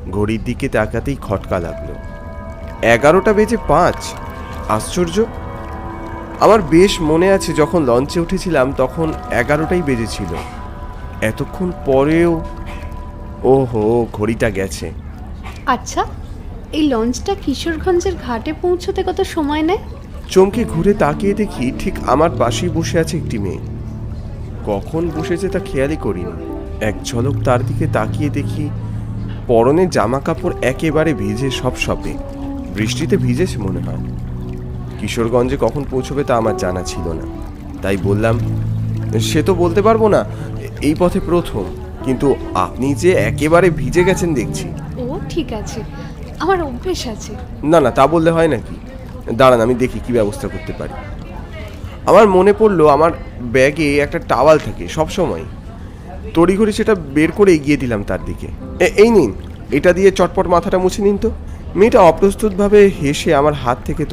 ঘড়ির দিকে তাকাতেই খটকা লাগলো। 11:05। আশ্চর্য। আমার বেশ মনে আছে যখন লঞ্চে উঠেছিলাম তখন 11টাই বেজেছিল। এতক্ষণ পরেও ওহো, ঘড়িটা গেছে। আচ্ছা, এই লঞ্চটা কিশোরগঞ্জের ঘাটে পৌঁছতে কত সময় নেয়? চমকে ঘুরে তাকিয়ে দেখি ঠিক আমার পাশেই বসে আছে একটি মেয়ে। কখন বসেছে তা খেয়ালই করিনি। এক ঝলক তার দিকে তাকিয়ে দেখি পরনে জামা কাপড় একেবারে ভিজে সপসপে। বৃষ্টিতে ভিজেছে মনে হয়। কিশোরগঞ্জে কখন পৌঁছবে তা আমার জানা ছিল না, তাই বললাম, সে তো বলতে পারবো না, এই পথে প্রথম। কিন্তু আপনি যে একেবারে ভিজে গেছেন দেখছি। ও ঠিক আছে, আমার অভ্যেস আছে। না না, তা বললে হয় নাকি? দাঁড়ান, আমি দেখি কি ব্যবস্থা করতে পারি। আমার মনে পড়লো আমার ব্যাগে একটা টাওয়াল থাকে সব সময়। তড়িঘড়ি সেটা বের করে এগিয়ে দিলাম তার দিকে। এই নিন, এটা দিয়ে চটপট মাথাটা মুছে নিন তো। মেয়েটা অপ্রস্তুতভাবে হেসে আমার হাত থেকে